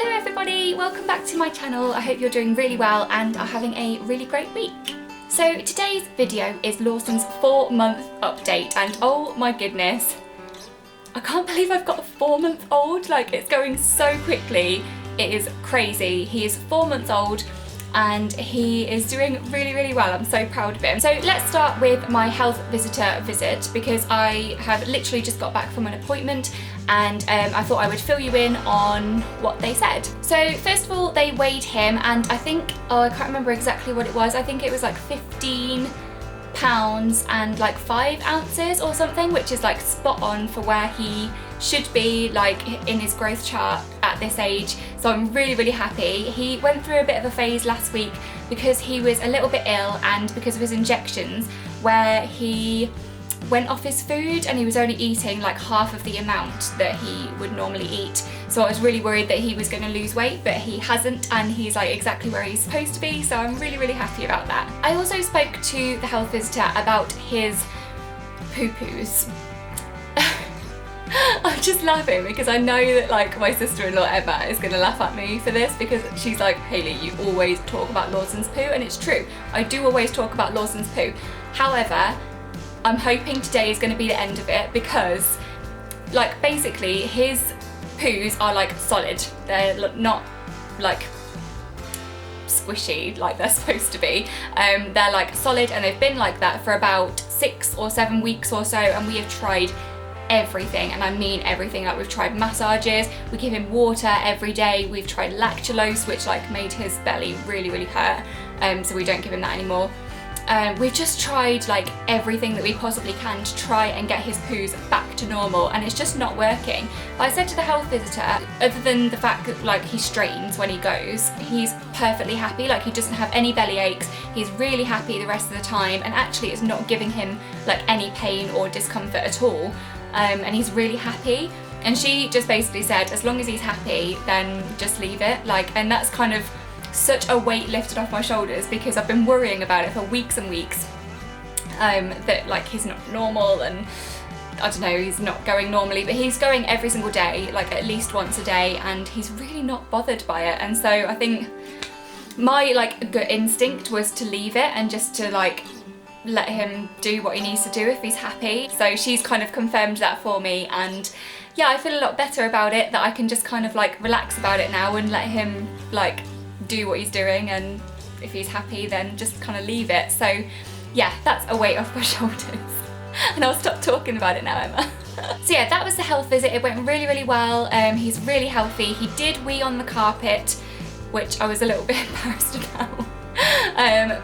Hello everybody, welcome back to my channel. I hope you're doing really well and are having a really great week. So today's video is Lawson's 4-month update, and oh my goodness, I can't believe I've got a 4-month-old. Like, it's going so quickly, it is crazy. He is 4 months old and he is doing really well. I'm so proud of him. So let's start with my health visitor visit, because I have literally just got back from an appointment and I thought I would fill you in on what they said. So first of all, they weighed him, and I think, I can't remember exactly what it was. I think it was like 15 pounds and like 5 ounces or something, which is like spot on for where he should be, like in his growth chart at this age. So I'm really happy. He went through a bit of a phase last week because he was a little bit ill and because of his injections, where he went off his food and he was only eating like half of the amount that he would normally eat. So I was really worried that he was going to lose weight, but he hasn't, and he's like exactly where he's supposed to be, so I'm really happy about that. I also spoke to the health visitor about his poo-poos. I'm just laughing because I know that like my sister-in-law Emma is going to laugh at me for this, because she's like, Hayley, you always talk about Lawson's poo, and it's true. I do always talk about Lawson's poo. However, I'm hoping today is going to be the end of it, because like basically his poos are like solid. They're not like squishy like they're supposed to be. They're like solid, and they've been like that for about 6 or 7 weeks or so, and we have tried everything, and I mean everything. Like, we've tried massages, we give him water every day, we've tried lactulose, which like made his belly really hurt, so we don't give him that anymore. We've just tried like everything that we possibly can to try and get his poos back to normal, and it's just not working. But I said to the health visitor, other than the fact that like he strains when he goes, he's perfectly happy. Like, he doesn't have any belly aches, he's really happy the rest of the time, and actually it's not giving him like any pain or discomfort at all, and he's really happy. And she just basically said, as long as he's happy, then just leave it. Like, and that's kind of such a weight lifted off my shoulders, because I've been worrying about it for weeks and weeks, that like he's not normal, and I don't know, he's not going normally, but he's going every single day, like at least once a day, and he's really not bothered by it. And so I think my like gut instinct was to leave it and just to like let him do what he needs to do if he's happy. So she's kind of confirmed that for me, and yeah, I feel a lot better about it, that I can just kind of like relax about it now and let him like do what he's doing, and if he's happy then just kind of leave it. So yeah, that's a weight off my shoulders. And I'll stop talking about it now, Emma. So yeah, that was the health visit. It went really well. He's really healthy. He did wee on the carpet, which I was a little bit embarrassed about.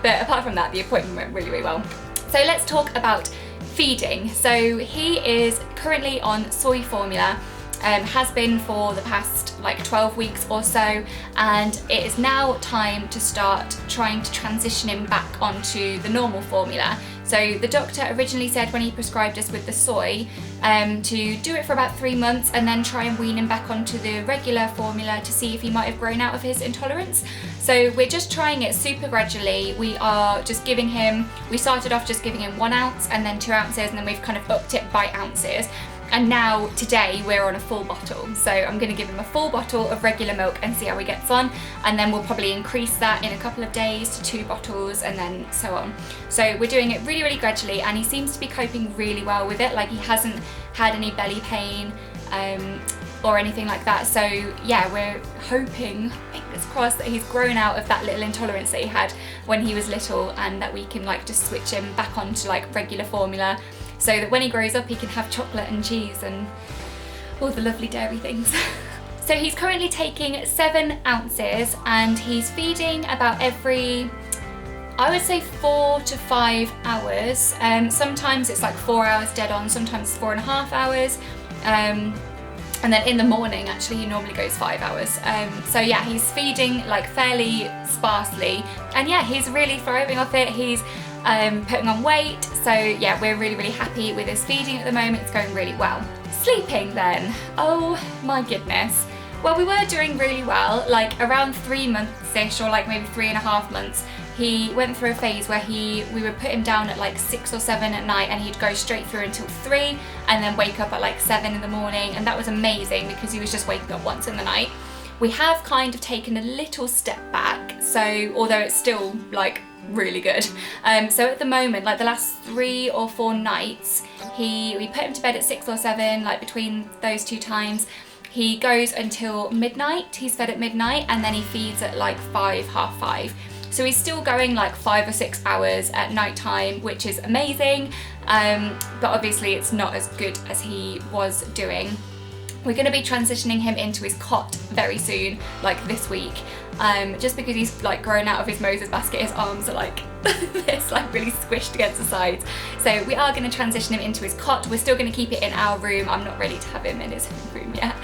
But apart from that, the appointment went really well. So let's talk about feeding. So he is currently on soy formula, has been for the past like 12 weeks or so, and it is now time to start trying to transition him back onto the normal formula. So the doctor originally said, when he prescribed us with the soy, to do it for about 3 months and then try and wean him back onto the regular formula to see if he might have grown out of his intolerance. So we're just trying it super gradually. We are just giving him, we started off just giving him 1 ounce and then 2 ounces, and then we've kind of upped it by ounces. And now today we're on a full bottle. So I'm going to give him a full bottle of regular milk and see how he gets on, and then we'll probably increase that in a couple of days to 2 bottles, and then so on. So we're doing it really gradually, and he seems to be coping really well with it. Like, he hasn't had any belly pain or anything like that. So yeah, we're hoping, fingers crossed, that he's grown out of that little intolerance that he had when he was little, and that we can like just switch him back onto like regular formula, so that when he grows up he can have chocolate and cheese and all the lovely dairy things. So he's currently taking 7 ounces, and he's feeding about every, I would say 4 to 5 hours. Sometimes it's like 4 hours dead on, sometimes it's 4.5 hours. And then in the morning, actually, he normally goes 5 hours. So yeah, he's feeding like fairly sparsely, and yeah, he's really thriving off it. He's putting on weight. So yeah, we're really happy with his feeding at the moment. It's going really well. Sleeping then, oh my goodness. Well, we were doing really well, like around 3 months-ish, or like maybe 3.5 months. He went through a phase where we would put him down at like 6 or 7 at night, and he'd go straight through until 3 and then wake up at like 7 in the morning, and that was amazing because he was just waking up once in the night. We have kind of taken a little step back, so although it's still like really good. So at the moment, like the last 3 or 4 nights, we put him to bed at 6 or 7, like between those 2 times. He goes until midnight, he's fed at midnight, and then he feeds at like 5, half 5. So he's still going like 5 or 6 hours at night time, which is amazing. But obviously it's not as good as he was doing. We're going to be transitioning him into his cot very soon, like this week, just because he's like grown out of his Moses basket. His arms are like this, like really squished against the sides. So we are going to transition him into his cot. We're still going to keep it in our room. I'm not ready to have him in his room yet.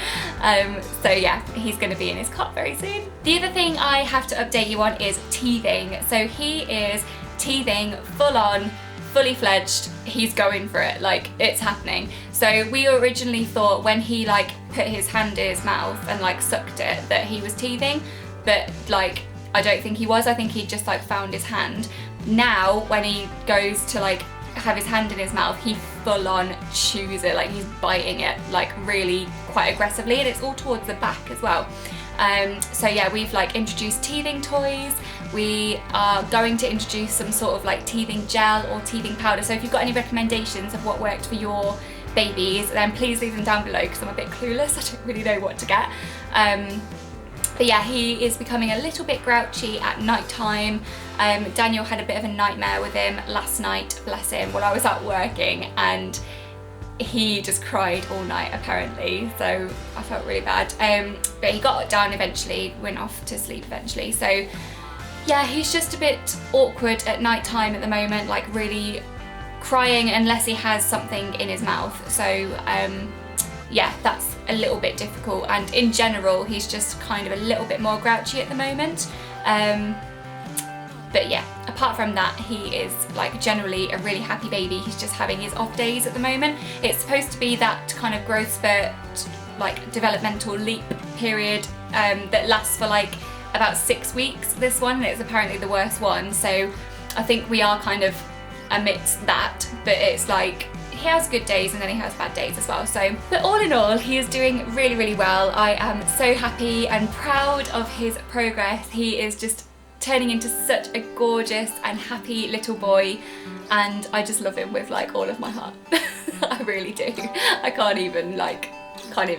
So yeah, he's going to be in his cot very soon. The other thing I have to update you on is teething. So he is teething full on, fully fledged. He's going for it, like it's happening. So we originally thought when he like put his hand in his mouth and like sucked it that he was teething, but like I don't think he was. I think he just like found his hand. Now when he goes to like have his hand in his mouth, he full on chews it, like he's biting it like really quite aggressively, and it's all towards the back as well. So yeah, we've like introduced teething toys. We are going to introduce some sort of like teething gel or teething powder. So if you've got any recommendations of what worked for your babies, then please leave them down below, because I'm a bit clueless. I don't really know what to get. But yeah, he is becoming a little bit grouchy at night time. Daniel had a bit of a nightmare with him last night, bless him, while I was out working, and he just cried all night apparently, so I felt really bad. But he got down eventually, went off to sleep eventually. So yeah, he's just a bit awkward at night time at the moment, like really crying unless he has something in his mouth. So yeah, that's a little bit difficult, and in general he's just kind of a little bit more grouchy at the moment. But yeah, apart from that, he is like generally a really happy baby. He's just having his off days at the moment. It's supposed to be that kind of growth spurt, like developmental leap period that lasts for like about 6 weeks, this one, and it's apparently the worst one. So I think we are kind of amidst that, but it's like he has good days and then he has bad days as well. So, but all in all, he is doing really, really well. I am so happy and proud of his progress. He is just turning into such a gorgeous and happy little boy, and I just love him with like all of my heart. I really do. I can't even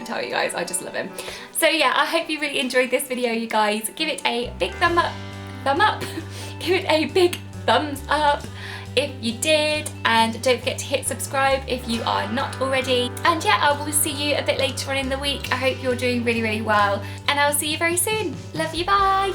tell you guys, I just love him. So yeah, I hope you really enjoyed this video, you guys. Give it a big thumb up. Give it a big thumbs up if you did, and don't forget to hit subscribe if you are not already. And yeah, I will see you a bit later on in the week. I hope you're doing really, really well, and I'll see you very soon. Love you, bye.